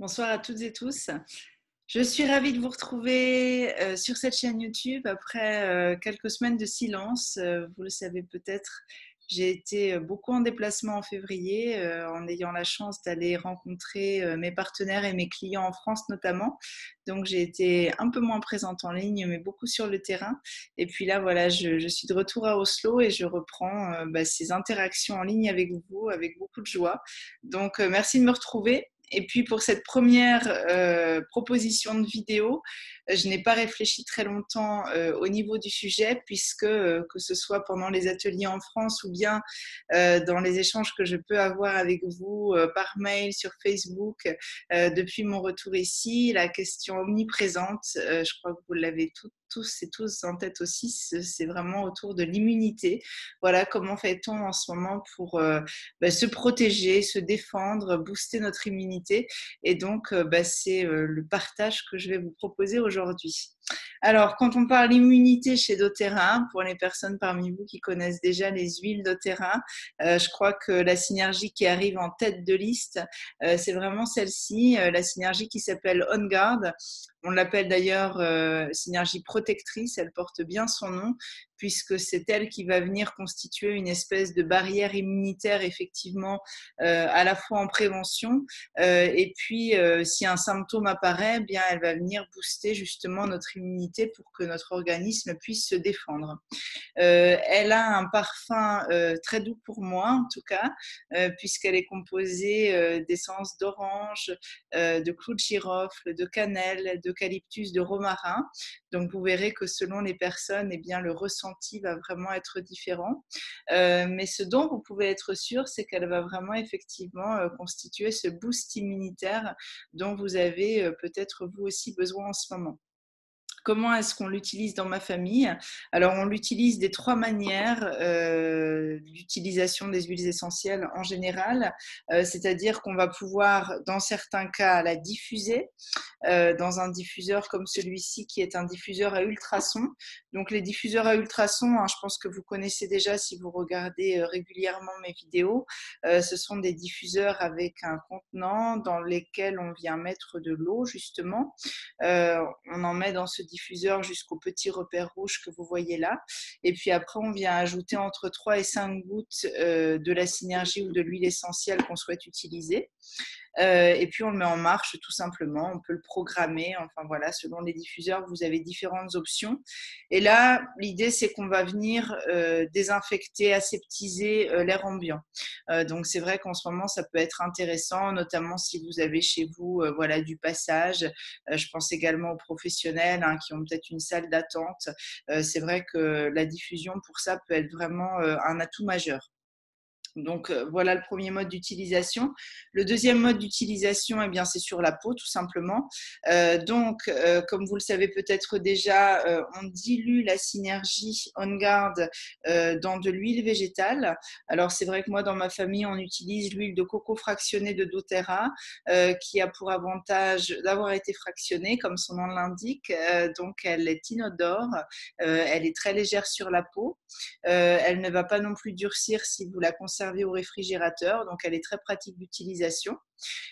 Bonsoir à toutes et tous. Je suis ravie de vous retrouver sur cette chaîne YouTube après quelques semaines de silence. Vous le savez peut-être, j'ai été beaucoup en déplacement en février en ayant la chance d'aller rencontrer mes partenaires et mes clients en France notamment. Donc j'ai été un peu moins présente en ligne mais beaucoup sur le terrain. Et puis là voilà, je suis de retour à Oslo et je reprends ces interactions en ligne avec vous avec beaucoup de joie. Donc merci de me retrouver. Et puis pour cette première proposition de vidéo, je n'ai pas réfléchi très longtemps au niveau du sujet puisque que ce soit pendant les ateliers en France ou bien dans les échanges que je peux avoir avec vous par mail, sur Facebook, depuis mon retour ici, la question omniprésente, je crois que vous l'avez tous et tous en tête aussi, c'est vraiment autour de l'immunité. Voilà, comment fait-on en ce moment pour se protéger, se défendre, booster notre immunité. Et donc, c'est le partage que je vais vous proposer aujourd'hui. Alors, quand on parle immunité chez doTERRA, pour les personnes parmi vous qui connaissent déjà les huiles doTERRA, je crois que la synergie qui arrive en tête de liste, c'est vraiment celle-ci, la synergie qui s'appelle On Guard. On l'appelle d'ailleurs synergie protectrice, elle porte bien son nom, puisque c'est elle qui va venir constituer une espèce de barrière immunitaire, effectivement, à la fois en prévention, et puis si un symptôme apparaît, eh bien, elle va venir booster justement notre immunité pour que notre organisme puisse se défendre. Elle a un parfum très doux pour moi, en tout cas, puisqu'elle est composée d'essence d'orange, de clou de girofle, de cannelle, d'eucalyptus, de romarin. Donc, vous verrez que selon les personnes, eh bien, le ressenti va vraiment être différent. Mais ce dont vous pouvez être sûr, c'est qu'elle va vraiment effectivement constituer ce boost immunitaire dont vous avez peut-être vous aussi besoin en ce moment. Comment est-ce qu'on l'utilise dans ma famille? Alors, on l'utilise des trois manières d'utilisation des huiles essentielles en général, c'est-à-dire qu'on va pouvoir, dans certains cas, la diffuser dans un diffuseur comme celui-ci qui est un diffuseur à ultrasons. Donc les diffuseurs à ultrasons, je pense que vous connaissez déjà si vous regardez régulièrement mes vidéos, ce sont des diffuseurs avec un contenant dans lesquels on vient mettre de l'eau justement. On en met dans ce diffuseur jusqu'au petit repère rouge que vous voyez là. Et puis après, on vient ajouter entre 3 et 5 gouttes de la synergie ou de l'huile essentielle qu'on souhaite utiliser. Et puis on le met en marche tout simplement, on peut le programmer, enfin voilà, selon les diffuseurs, vous avez différentes options. Et là, l'idée c'est qu'on va venir désinfecter, aseptiser l'air ambiant. Donc c'est vrai qu'en ce moment ça peut être intéressant, notamment si vous avez chez vous voilà, du passage. Je pense également aux professionnels qui ont peut-être une salle d'attente. C'est vrai que la diffusion pour ça peut être vraiment un atout majeur. Donc voilà le premier mode d'utilisation. Le deuxième mode d'utilisation, eh bien, c'est sur la peau tout simplement. Comme vous le savez peut-être déjà, on dilue la synergie On Guard dans de l'huile végétale. Alors c'est vrai que moi dans ma famille on utilise l'huile de coco fractionnée de doTERRA qui a pour avantage d'avoir été fractionnée comme son nom l'indique. Donc elle est inodore, elle est très légère sur la peau. Elle ne va pas non plus durcir si vous la conservez au réfrigérateur, donc elle est très pratique d'utilisation.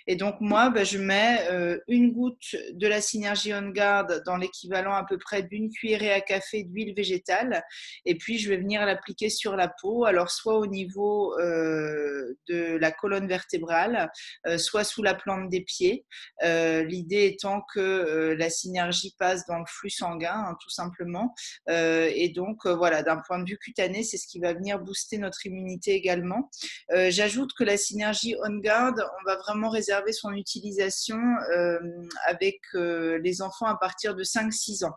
Et donc moi, je mets une goutte de la synergie On Guard dans l'équivalent à peu près d'une cuillerée à café d'huile végétale et puis je vais venir l'appliquer sur la peau, alors soit au niveau de la colonne vertébrale, soit sous la plante des pieds. L'idée étant que la synergie passe dans le flux sanguin, tout simplement. Et donc voilà, d'un point de vue cutané, c'est ce qui va venir booster notre immunité également. J'ajoute que la synergie On Guard, on va vraiment réserver son utilisation avec les enfants à partir de 5-6 ans.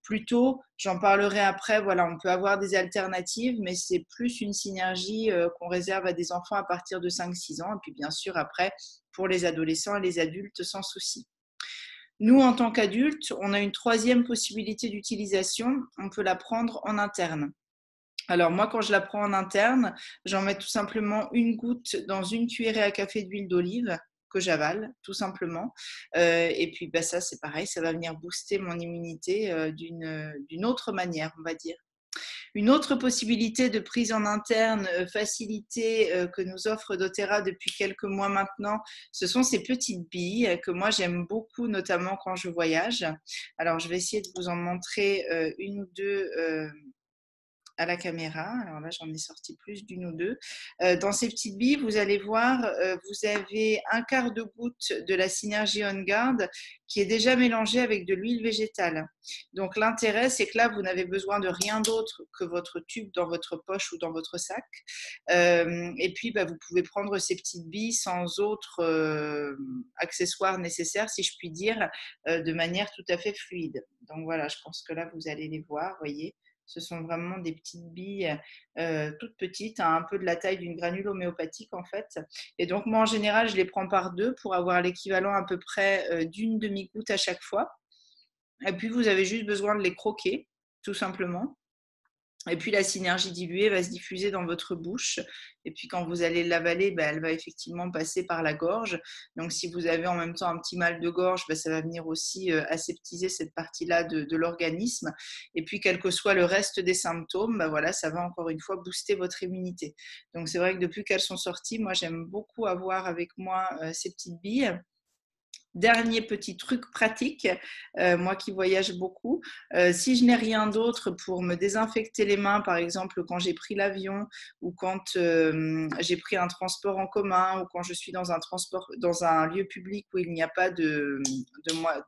Plutôt, j'en parlerai après, voilà, on peut avoir des alternatives, mais c'est plus une synergie qu'on réserve à des enfants à partir de 5-6 ans. Et puis bien sûr, après, pour les adolescents et les adultes, sans souci. Nous, en tant qu'adultes, on a une troisième possibilité d'utilisation. On peut la prendre en interne. Alors moi, quand je la prends en interne, j'en mets tout simplement une goutte dans une cuillerée à café d'huile d'olive que j'avale, tout simplement. Et puis ça, c'est pareil, ça va venir booster mon immunité d'une autre manière, on va dire. Une autre possibilité de prise en interne facilitée que nous offre doTERRA depuis quelques mois maintenant, ce sont ces petites billes que moi j'aime beaucoup, notamment quand je voyage. Alors je vais essayer de vous en montrer une ou deux à la caméra. Alors là, j'en ai sorti plus d'une ou deux. Dans ces petites billes, vous allez voir, vous avez un quart de goutte de la Synergie On Guard qui est déjà mélangée avec de l'huile végétale. Donc l'intérêt, c'est que là, vous n'avez besoin de rien d'autre que votre tube dans votre poche ou dans votre sac. Et puis, vous pouvez prendre ces petites billes sans autre accessoires nécessaires, si je puis dire, de manière tout à fait fluide. Donc voilà, je pense que là, vous allez les voir, voyez. Ce sont vraiment des petites billes toutes petites, hein, un peu de la taille d'une granule homéopathique en fait. Et donc moi en général, je les prends par deux pour avoir l'équivalent à peu près d'une demi-goutte à chaque fois. Et puis vous avez juste besoin de les croquer, tout simplement. Et puis la synergie diluée va se diffuser dans votre bouche. Et puis quand vous allez l'avaler, elle va effectivement passer par la gorge. Donc si vous avez en même temps un petit mal de gorge, ça va venir aussi aseptiser cette partie-là de l'organisme. Et puis quel que soit le reste des symptômes, voilà, ça va encore une fois booster votre immunité. Donc c'est vrai que depuis qu'elles sont sorties, moi j'aime beaucoup avoir avec moi ces petites billes. Dernier petit truc pratique, moi qui voyage beaucoup, si je n'ai rien d'autre pour me désinfecter les mains, par exemple quand j'ai pris l'avion ou quand j'ai pris un transport en commun ou quand je suis dans un lieu public où il n'y a pas de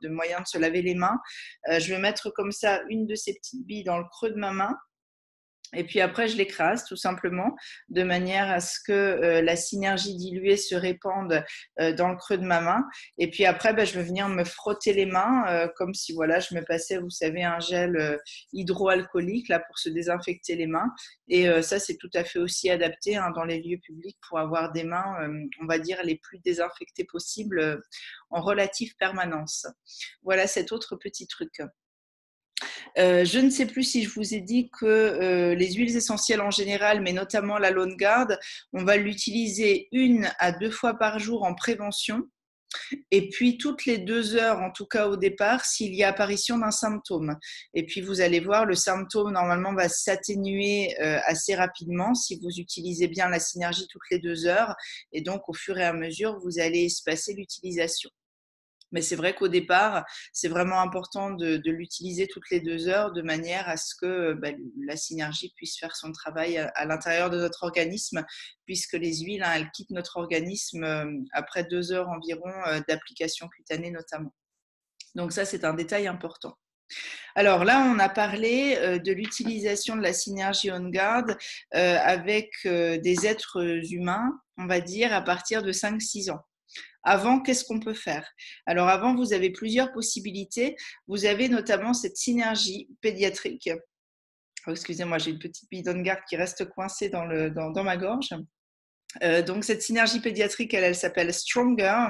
moyen de se laver les mains, je vais mettre comme ça une de ces petites billes dans le creux de ma main. Et puis après, je l'écrase tout simplement de manière à ce que la synergie diluée se répande dans le creux de ma main. Et puis après, je vais venir me frotter les mains comme si voilà, je me passais, vous savez, un gel hydroalcoolique là, pour se désinfecter les mains. Et ça, c'est tout à fait aussi adapté dans les lieux publics pour avoir des mains, on va dire, les plus désinfectées possibles en relative permanence. Voilà cet autre petit truc. Je ne sais plus si je vous ai dit que les huiles essentielles en général, mais notamment la Lone Guard, on va l'utiliser 1 à 2 fois par jour en prévention. Et puis toutes les 2 heures, en tout cas au départ, s'il y a apparition d'un symptôme. Et puis vous allez voir, le symptôme normalement va s'atténuer assez rapidement si vous utilisez bien la synergie toutes les 2 heures. Et donc au fur et à mesure, vous allez espacer l'utilisation. Mais c'est vrai qu'au départ, c'est vraiment important de l'utiliser toutes les 2 heures de manière à ce que la synergie puisse faire son travail à l'intérieur de notre organisme, puisque les huiles, elles quittent notre organisme après 2 heures environ d'application cutanée notamment. Donc ça, c'est un détail important. Alors là, on a parlé de l'utilisation de la synergie On Guard avec des êtres humains, on va dire, à partir de 5-6 ans. Avant, qu'est-ce qu'on peut faire? Alors avant, vous avez plusieurs possibilités. Vous avez notamment cette synergie pédiatrique. Oh, excusez-moi, j'ai une petite bille d'On Guard qui reste coincée dans ma gorge. Donc cette synergie pédiatrique, elle s'appelle Stronger.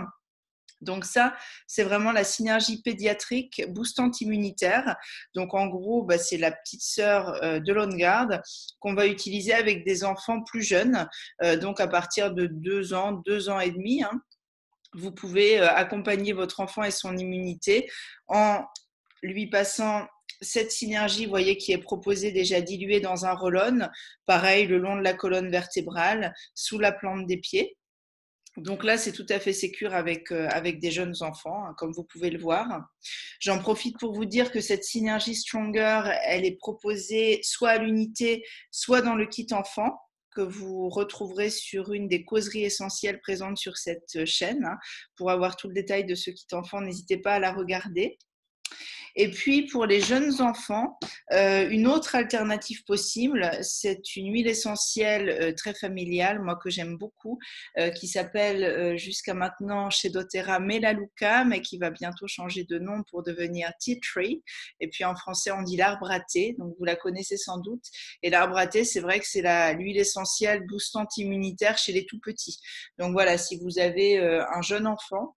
Donc ça, c'est vraiment la synergie pédiatrique boostante immunitaire. Donc en gros, c'est la petite sœur de l'On Guard qu'on va utiliser avec des enfants plus jeunes, donc à partir de 2 ans, 2 ans et demi. Vous pouvez accompagner votre enfant et son immunité en lui passant cette synergie, vous voyez, qui est proposée déjà diluée dans un roll-on, pareil, le long de la colonne vertébrale, sous la plante des pieds. Donc là, c'est tout à fait sécure avec des jeunes enfants, comme vous pouvez le voir. J'en profite pour vous dire que cette synergie Stronger, elle est proposée soit à l'unité, soit dans le kit enfant, que vous retrouverez sur une des causeries essentielles présentes sur cette chaîne. Pour avoir tout le détail de ce kit enfant, n'hésitez pas à la regarder. Et puis pour les jeunes enfants, une autre alternative possible, c'est une huile essentielle très familiale, moi que j'aime beaucoup, qui s'appelle jusqu'à maintenant chez doTERRA Melaleuca, mais qui va bientôt changer de nom pour devenir Tea Tree. Et puis en français, on dit l'arbre à thé, donc vous la connaissez sans doute. Et l'arbre à thé, c'est vrai que c'est l'huile essentielle boostante immunitaire chez les tout petits. Donc voilà, si vous avez un jeune enfant,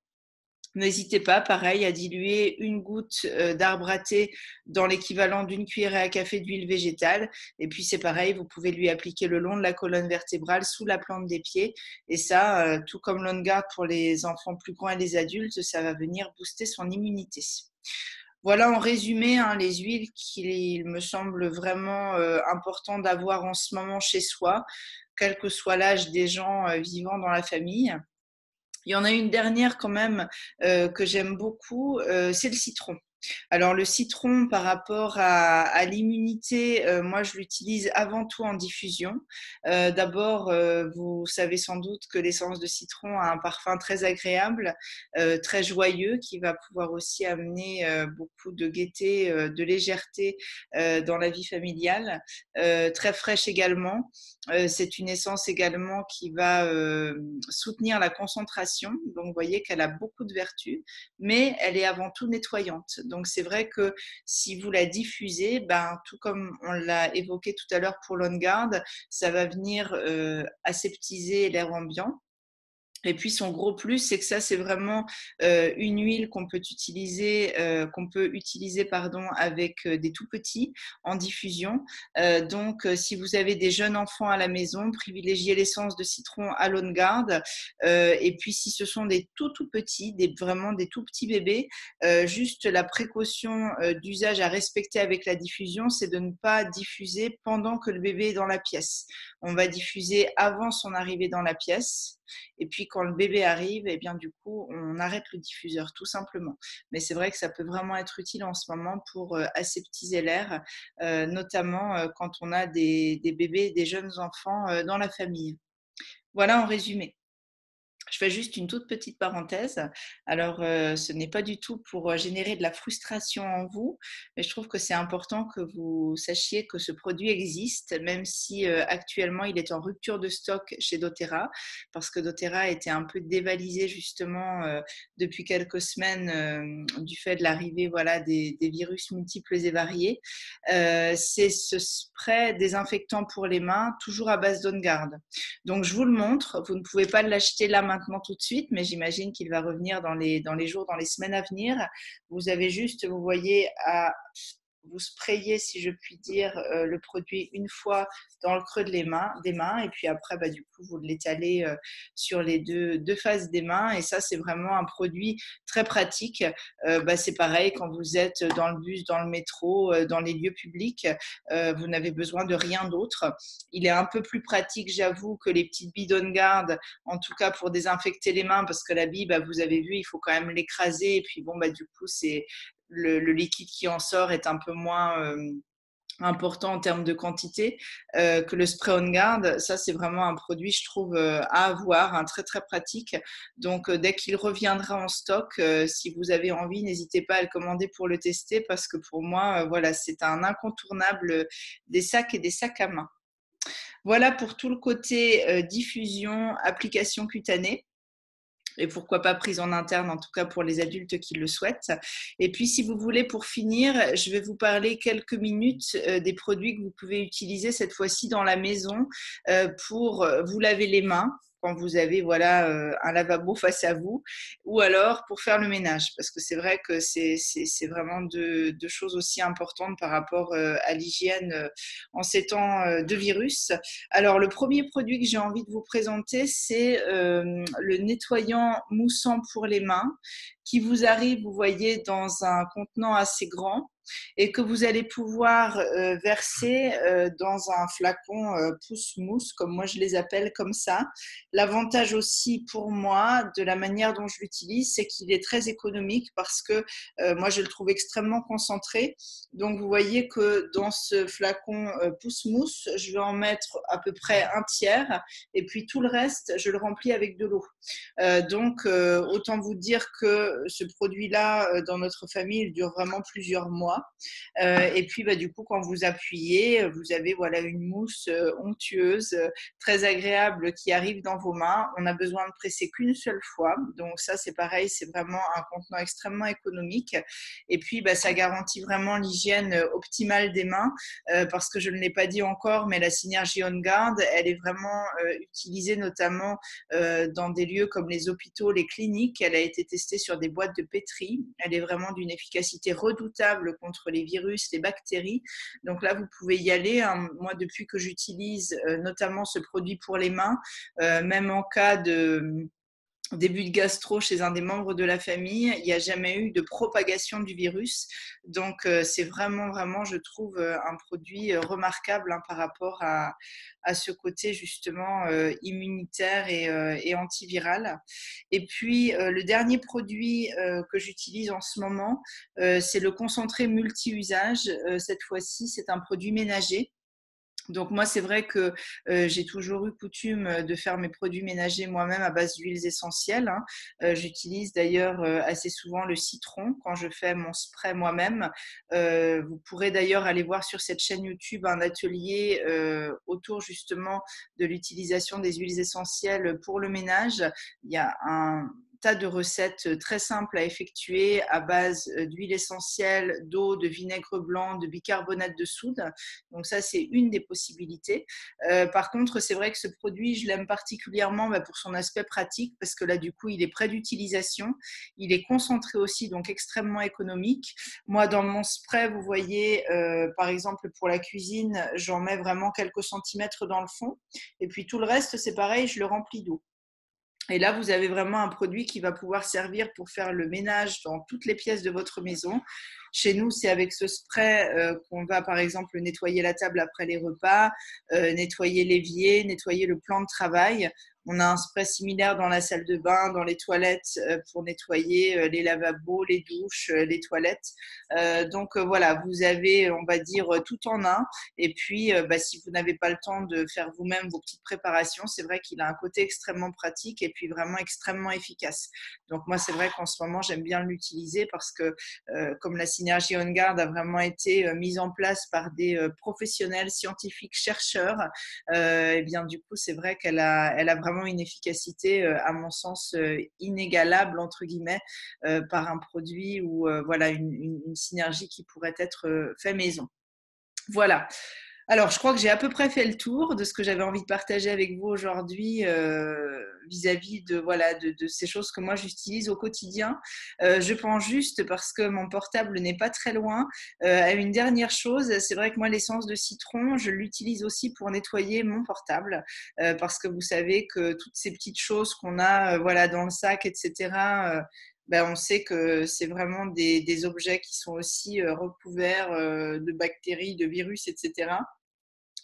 n'hésitez pas, pareil, à diluer 1 goutte d'arbre à thé dans l'équivalent d'1 cuillerée à café d'huile végétale. Et puis c'est pareil, vous pouvez lui appliquer le long de la colonne vertébrale, sous la plante des pieds. Et ça, tout comme l'On Guard pour les enfants plus grands et les adultes, ça va venir booster son immunité. Voilà en résumé hein, les huiles qu'il me semble vraiment important d'avoir en ce moment chez soi, quel que soit l'âge des gens vivant dans la famille. Il y en a une dernière quand même que j'aime beaucoup, c'est le citron. Alors le citron par rapport à l'immunité, moi je l'utilise avant tout en diffusion. D'abord, vous savez sans doute que l'essence de citron a un parfum très agréable, très joyeux, qui va pouvoir aussi amener beaucoup de gaieté, de légèreté dans la vie familiale. Très fraîche également. C'est une essence également qui va soutenir la concentration. Donc vous voyez qu'elle a beaucoup de vertus, mais elle est avant tout nettoyante. Donc c'est vrai que si vous la diffusez, ben, tout comme on l'a évoqué tout à l'heure pour l'On Guard, ça va venir aseptiser l'air ambiant. Et puis son gros plus, c'est que ça, c'est vraiment une huile qu'on peut utiliser pardon, avec des tout petits en diffusion. Donc, si vous avez des jeunes enfants à la maison, privilégiez l'essence de citron à l'On Guard. Et puis, si ce sont des tout petits, vraiment des tout petits bébés, juste la précaution d'usage à respecter avec la diffusion, c'est de ne pas diffuser pendant que le bébé est dans la pièce. On va diffuser avant son arrivée dans la pièce. Et puis quand le bébé arrive, eh bien du coup, on arrête le diffuseur tout simplement. Mais c'est vrai que ça peut vraiment être utile en ce moment pour aseptiser l'air, notamment quand on a des bébés, des jeunes enfants dans la famille. Voilà en résumé. Je fais juste une toute petite parenthèse. Alors, ce n'est pas du tout pour générer de la frustration en vous, mais je trouve que c'est important que vous sachiez que ce produit existe, même si actuellement il est en rupture de stock chez doTERRA, parce que doTERRA a été un peu dévalisé justement depuis quelques semaines du fait de l'arrivée voilà, des virus multiples et variés. C'est ce spray désinfectant pour les mains, toujours à base d'On Guard. Donc, je vous le montre. Vous ne pouvez pas l'acheter là maintenant tout de suite, mais j'imagine qu'il va revenir dans les jours, dans les semaines à venir. Vous avez juste, vous voyez, à vous sprayez, si je puis dire, le produit une fois dans le creux des mains, et puis après, bah, du coup, vous l'étalez sur les deux faces des mains, et ça, c'est vraiment un produit très pratique. Bah, c'est pareil, quand vous êtes dans le bus, dans le métro, dans les lieux publics, vous n'avez besoin de rien d'autre. Il est un peu plus pratique, j'avoue, que les petites billes d'On Guard, en tout cas pour désinfecter les mains, parce que la bille, bah, vous avez vu, il faut quand même l'écraser, et puis bon, bah, du coup, c'est le liquide qui en sort est un peu moins important en termes de quantité que le spray On Guard. Ça, c'est vraiment un produit, je trouve, à avoir, un très, très pratique. Donc, dès qu'il reviendra en stock, si vous avez envie, n'hésitez pas à le commander pour le tester parce que pour moi, voilà, c'est un incontournable des sacs et des sacs à main. Voilà pour tout le côté diffusion, application cutanée. Et pourquoi pas prise en interne, en tout cas pour les adultes qui le souhaitent. Et puis, si vous voulez, pour finir, je vais vous parler quelques minutes des produits que vous pouvez utiliser cette fois-ci dans la maison pour vous laver les mains quand vous avez voilà, un lavabo face à vous, ou alors pour faire le ménage, parce que c'est vrai que c'est vraiment deux choses aussi importantes par rapport à l'hygiène en ces temps de virus. Alors, le premier produit que j'ai envie de vous présenter, c'est le nettoyant moussant pour les mains qui vous arrive, vous voyez, dans un contenant assez grand et que vous allez pouvoir verser dans un flacon pousse-mousse, comme moi je les appelle comme ça. L'avantage aussi pour moi de la manière dont je l'utilise, c'est qu'il est très économique parce que moi je le trouve extrêmement concentré. Donc vous voyez que dans ce flacon pousse-mousse, je vais en mettre à peu près un tiers et puis tout le reste, je le remplis avec de l'eau. Donc autant vous dire que ce produit-là, dans notre famille, il dure vraiment plusieurs mois. Et puis, bah, du coup, quand vous appuyez, vous avez voilà, une mousse onctueuse, très agréable qui arrive dans vos mains. On n'a besoin de presser qu'une seule fois. Donc ça, c'est pareil, c'est vraiment un contenant extrêmement économique. Et puis, bah, ça garantit vraiment l'hygiène optimale des mains parce que je ne l'ai pas dit encore, mais la synergie On Guard, elle est vraiment utilisée notamment dans des lieux comme les hôpitaux, les cliniques. Elle a été testée sur des boîtes de pétri. Elle est vraiment d'une efficacité redoutable contre les virus, les bactéries. Donc là, vous pouvez y aller. Hein. Moi, depuis que j'utilise notamment ce produit pour les mains, même en cas début de gastro chez un des membres de la famille, il n'y a jamais eu de propagation du virus. Donc, c'est vraiment, vraiment, je trouve, un produit remarquable hein, par rapport à ce côté justement immunitaire et antiviral. Et puis, le dernier produit que j'utilise en ce moment, c'est le concentré multi-usage. Cette fois-ci, c'est un produit ménager. Donc moi, c'est vrai que j'ai toujours eu coutume de faire mes produits ménagers moi-même à base d'huiles essentielles. Hein. J'utilise d'ailleurs assez souvent le citron quand je fais mon spray moi-même. Vous pourrez d'ailleurs aller voir sur cette chaîne YouTube un atelier autour justement de l'utilisation des huiles essentielles pour le ménage. Il y a un tas de recettes très simples à effectuer à base d'huile essentielle, d'eau, de vinaigre blanc, de bicarbonate de soude. Donc ça, c'est une des possibilités. Par contre, c'est vrai que ce produit, je l'aime particulièrement pour son aspect pratique parce que là, du coup, il est prêt d'utilisation. Il est concentré aussi, donc extrêmement économique. Moi, dans mon spray, vous voyez, par exemple, pour la cuisine, j'en mets vraiment quelques centimètres dans le fond. Et puis tout le reste, c'est pareil, je le remplis d'eau. Et là, vous avez vraiment un produit qui va pouvoir servir pour faire le ménage dans toutes les pièces de votre maison. Chez nous, c'est avec ce spray qu'on va, par exemple, nettoyer la table après les repas, nettoyer l'évier, nettoyer le plan de travail. On a un spray similaire dans la salle de bain, dans les toilettes, pour nettoyer les lavabos, les douches, les toilettes. Donc voilà, vous avez, on va dire, tout en un. Et puis, si vous n'avez pas le temps de faire vous-même vos petites préparations, c'est vrai qu'il a un côté extrêmement pratique et puis vraiment extrêmement efficace. Donc moi, c'est vrai qu'en ce moment, j'aime bien l'utiliser parce que comme la synergie On Guard a vraiment été mise en place par des professionnels scientifiques chercheurs, et bien du coup, c'est vrai elle a vraiment une efficacité, à mon sens, inégalable entre guillemets, par un produit ou voilà une synergie qui pourrait être fait maison. Voilà. Alors, je crois que j'ai à peu près fait le tour de ce que j'avais envie de partager avec vous aujourd'hui vis-à-vis de, voilà, de ces choses que moi j'utilise au quotidien. Je pense juste, parce que mon portable n'est pas très loin, à une dernière chose. C'est vrai que moi, l'essence de citron, je l'utilise aussi pour nettoyer mon portable, parce que vous savez que toutes ces petites choses qu'on a voilà, dans le sac, etc., on sait que c'est vraiment des objets qui sont aussi recouverts de bactéries, de virus, etc.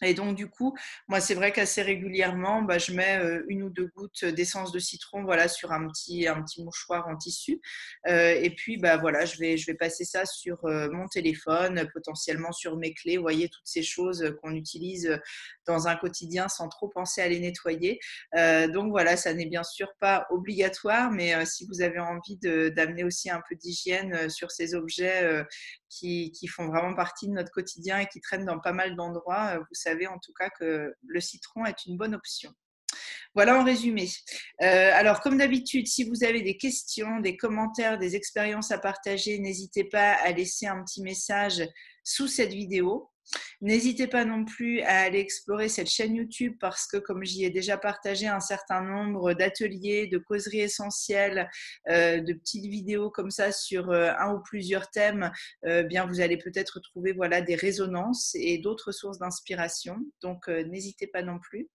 Et donc, du coup, moi, c'est vrai qu'assez régulièrement, je mets une ou deux gouttes d'essence de citron voilà, sur un petit mouchoir en tissu. Et puis, voilà, je vais passer ça sur mon téléphone, potentiellement sur mes clés. Vous voyez, toutes ces choses qu'on utilise dans un quotidien sans trop penser à les nettoyer. Donc, voilà, ça n'est bien sûr pas obligatoire, mais si vous avez envie d'amener aussi un peu d'hygiène sur ces objets qui font vraiment partie de notre quotidien et qui traînent dans pas mal d'endroits, vous savez en tout cas que le citron est une bonne option. Voilà en résumé. Alors, comme d'habitude, si vous avez des questions, des commentaires, des expériences à partager, n'hésitez pas à laisser un petit message sous cette vidéo. N'hésitez pas non plus à aller explorer cette chaîne YouTube parce que comme j'y ai déjà partagé un certain nombre d'ateliers, de causeries essentielles, de petites vidéos comme ça sur un ou plusieurs thèmes, bien vous allez peut-être trouver voilà, des résonances et d'autres sources d'inspiration. Donc n'hésitez pas non plus.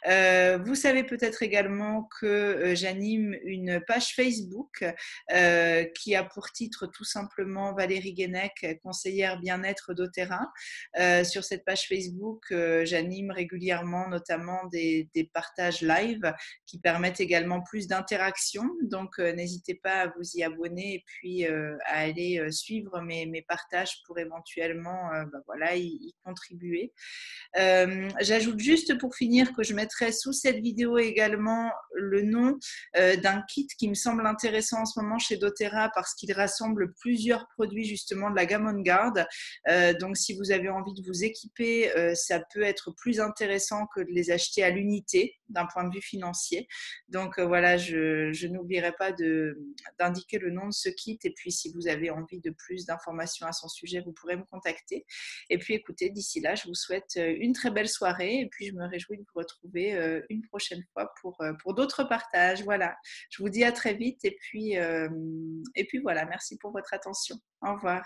Vous savez peut-être également que j'anime une page Facebook qui a pour titre tout simplement Valérie Guenec, conseillère bien-être d'Otera. Sur cette page Facebook, j'anime régulièrement notamment des partages live qui permettent également plus d'interaction. Donc, n'hésitez pas à vous y abonner et puis à aller suivre mes partages pour éventuellement voilà, y contribuer. J'ajoute juste pour finir que je mettrai sous cette vidéo également le nom d'un kit qui me semble intéressant en ce moment chez doTERRA parce qu'il rassemble plusieurs produits justement de la gamme On Guard. Donc si vous avez envie de vous équiper, ça peut être plus intéressant que de les acheter à l'unité d'un point de vue financier. Donc voilà, je n'oublierai pas d'indiquer le nom de ce kit et puis si vous avez envie de plus d'informations à son sujet, vous pourrez me contacter. Et puis écoutez, d'ici là, je vous souhaite une très belle soirée et puis je me réjouis de vous retrouver une prochaine fois pour d'autres partages. Voilà, je vous dis à très vite et puis voilà, merci pour votre attention. Au revoir.